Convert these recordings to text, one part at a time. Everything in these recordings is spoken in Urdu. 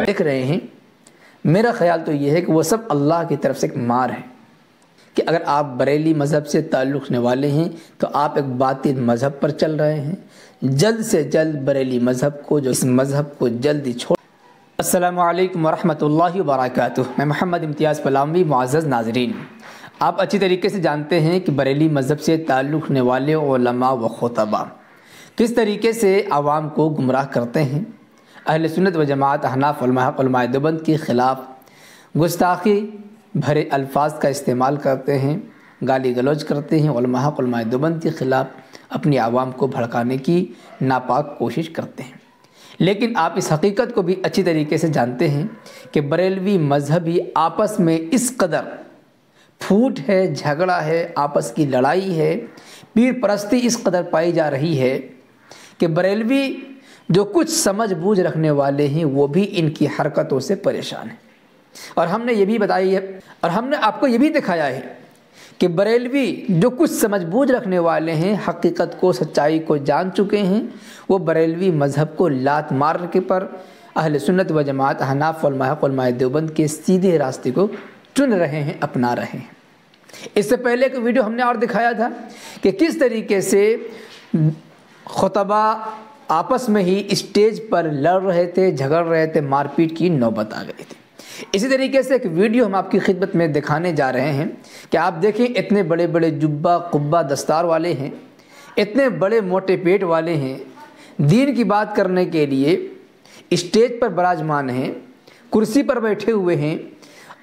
دیکھ رہے ہیں، میرا خیال تو یہ ہے کہ وہ سب اللہ کی طرف سے ایک مار ہے کہ اگر آپ بریلی مذہب سے تعلق رکھنے والے ہیں تو آپ ایک باطل مذہب پر چل رہے ہیں۔ جلد سے جلد بریلی مذہب کو، جو اس مذہب کو جلدی چھوڑ۔ السلام علیکم ورحمۃ اللہ وبرکاتہ۔ میں محمد امتیاز پلاوی۔ معزز ناظرین، آپ اچھی طریقے سے جانتے ہیں کہ بریلی مذہب سے تعلق رکھنے والے علماء و خطباء کس طریقے سے عوام کو گمراہ کرتے ہیں، اہل سنت و جماعت احناف علماء دیوبند کے خلاف گستاخی بھرے الفاظ کا استعمال کرتے ہیں، گالی گلوچ کرتے ہیں، علماء دیوبند کے خلاف اپنی عوام کو بھڑکانے کی ناپاک کوشش کرتے ہیں۔ لیکن آپ اس حقیقت کو بھی اچھی طریقے سے جانتے ہیں کہ بریلوی مذہبی آپس میں اس قدر پھوٹ ہے، جھگڑا ہے، آپس کی لڑائی ہے، پیر پرستی اس قدر پائی جا رہی ہے کہ بریلوی جو کچھ سمجھ بوجھ رکھنے والے ہیں وہ بھی ان کی حرکتوں سے پریشان ہیں۔ اور ہم نے یہ بھی بتائی ہے اور ہم نے آپ کو یہ بھی دکھایا ہے کہ بریلوی جو کچھ سمجھ بوجھ رکھنے والے ہیں، حقیقت کو، سچائی کو جان چکے ہیں، وہ بریلوی مذہب کو لات مارنے کے پر اہل سنت و جماعت احناف علماء دیوبند کے سیدھے راستے کو چن رہے ہیں، اپنا رہے ہیں۔ اس سے پہلے ایک ویڈیو ہم نے اور دکھایا تھا کہ کس طریقے سے خطباء آپس میں ہی اسٹیج پر لڑ رہے تھے، جھگڑ رہے تھے، مار پیٹ کی نوبت آ گئی تھی۔ اسی طریقے سے ایک ویڈیو ہم آپ کی خدمت میں دکھانے جا رہے ہیں کہ آپ دیکھیں، اتنے بڑے بڑے جبہ قبہ دستار والے ہیں، اتنے بڑے موٹے پیٹ والے ہیں، دین کی بات کرنے کے لیے اسٹیج پر براجمان ہیں، کرسی پر بیٹھے ہوئے ہیں،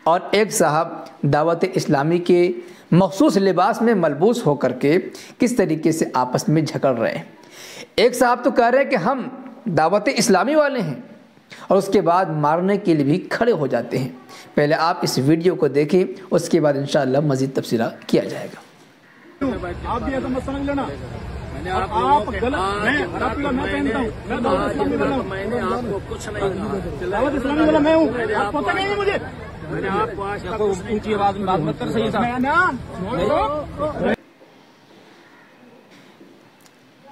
اور ایک صاحب دعوت اسلامی کے مخصوص لباس میں ملبوس ہو کر کے کس طریقے سے آپس میں جھگڑ رہے ہیں۔ ایک صاحب تو کہہ رہے ہیں کہ ہم دعوت اسلامی والے ہیں، اور اس کے بعد مارنے کے لیے بھی کھڑے ہو جاتے ہیں۔ پہلے آپ اس ویڈیو کو دیکھیں، اس کے بعد انشاءاللہ مزید تبصرہ کیا جائے گا۔ آپ بھی ایسا مت سمجھ لینا، آپ غلط، میں پہنتا ہوں، میں دعوت اسلامی والا ہوں، میں نے آپ کو کچھ نہیں کہا، دعوت اسلامی والا میں ہوں، آپ پتہ نہیں ہے مجھے، میں نے آپ کو آج تک اونچی آواز میں بات مت کر۔ صحیح تھا۔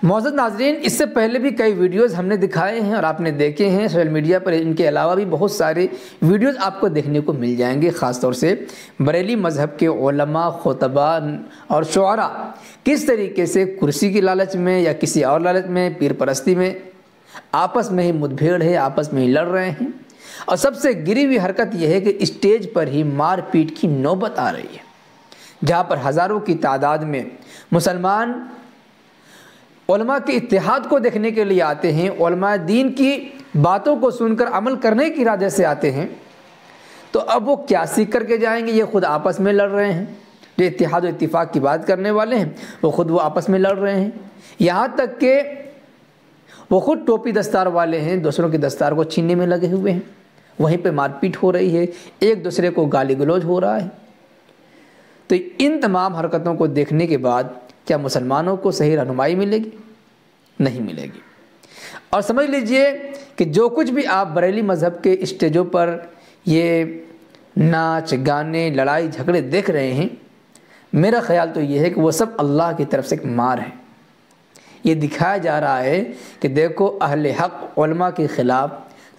معزز ناظرین، اس سے پہلے بھی کئی ویڈیوز ہم نے دکھائے ہیں اور آپ نے دیکھے ہیں سوشل میڈیا پر۔ ان کے علاوہ بھی بہت سارے ویڈیوز آپ کو دیکھنے کو مل جائیں گے، خاص طور سے بریلی مذہب کے علماء، خطباء اور شعراء کس طریقے سے کرسی کی لالچ میں یا کسی اور لالچ میں، پیر پرستی میں آپس میں ہی مدبھیڑ ہے، آپس میں ہی لڑ رہے ہیں۔ اور سب سے گری ہوئی حرکت یہ ہے کہ اسٹیج پر ہی مار پیٹ کی نوبت آ رہی ہے، جہاں پر ہزاروں کی تعداد میں مسلمان علماء کے اتحاد کو دیکھنے کے لیے آتے ہیں، علماء دین کی باتوں کو سن کر عمل کرنے کی ارادے سے آتے ہیں، تو اب وہ کیا سیکھ کر کے جائیں گے؟ یہ خود آپس میں لڑ رہے ہیں، جو اتحاد و اتفاق کی بات کرنے والے ہیں وہ خود آپس میں لڑ رہے ہیں، یہاں تک کہ وہ خود ٹوپی دستار والے ہیں، دوسروں کی دستار کو چھیننے میں لگے ہوئے ہیں، وہیں پہ مار پیٹ ہو رہی ہے، ایک دوسرے کو گالی گلوچ ہو رہا ہے۔ تو ان تمام حرکتوں کو دیکھنے کے بعد کیا مسلمانوں کو صحیح رہنمائی ملے گی؟ نہیں ملے گی۔ اور سمجھ لیجئے کہ جو کچھ بھی آپ بریلی مذہب کے اسٹیجوں پر یہ ناچ گانے، لڑائی جھگڑے دیکھ رہے ہیں، میرا خیال تو یہ ہے کہ وہ سب اللہ کی طرف سے ایک مار ہے۔ یہ دکھایا جا رہا ہے کہ دیکھو، اہل حق علماء کے خلاف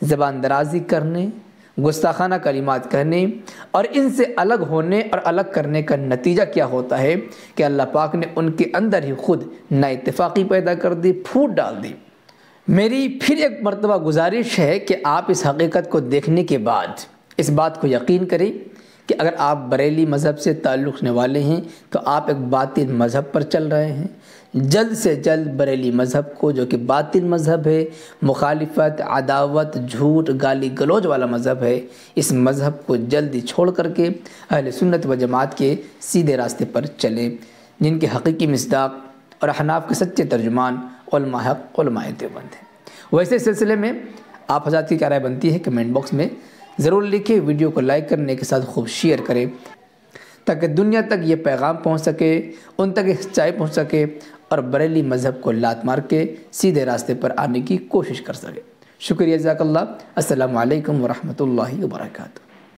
زبان درازی کرنے، گستاخانہ کلمات کہنے اور ان سے الگ ہونے اور الگ کرنے کا نتیجہ کیا ہوتا ہے کہ اللہ پاک نے ان کے اندر ہی خود نا اتفاقی پیدا کر دی، پھوٹ ڈال دی۔ میری پھر ایک مرتبہ گزارش ہے کہ آپ اس حقیقت کو دیکھنے کے بعد اس بات کو یقین کریں کہ اگر آپ بریلی مذہب سے تعلق رکھنے والے ہیں تو آپ ایک باطل مذہب پر چل رہے ہیں۔ جلد سے جلد بریلی مذہب کو، جو کہ باطل مذہب ہے، مخالفت، عداوت، جھوٹ، گالی گلوچ والا مذہب ہے، اس مذہب کو جلدی چھوڑ کر کے اہل سنت و جماعت کے سیدھے راستے پر چلیں، جن کے حقیقی مصداق اور احناف کے سچے ترجمان علماء حق، علماء دیوبند ہیں۔ ویسے سلسلے میں آپ حضرات کی کیا رائے بنتی ہے کمنٹ باکس میں ضرور لکھیں، ویڈیو کو لائک کرنے کے ساتھ خوب شیئر کریں تاکہ دنیا تک یہ پیغام پہنچ سکے، ان تک یہ سچائی پہنچ سکے اور بریلی مذہب کو لات مار کے سیدھے راستے پر آنے کی کوشش کر سکے۔ شکریہ، جزاک اللہ۔ السلام علیکم ورحمۃ اللہ وبرکاتہ۔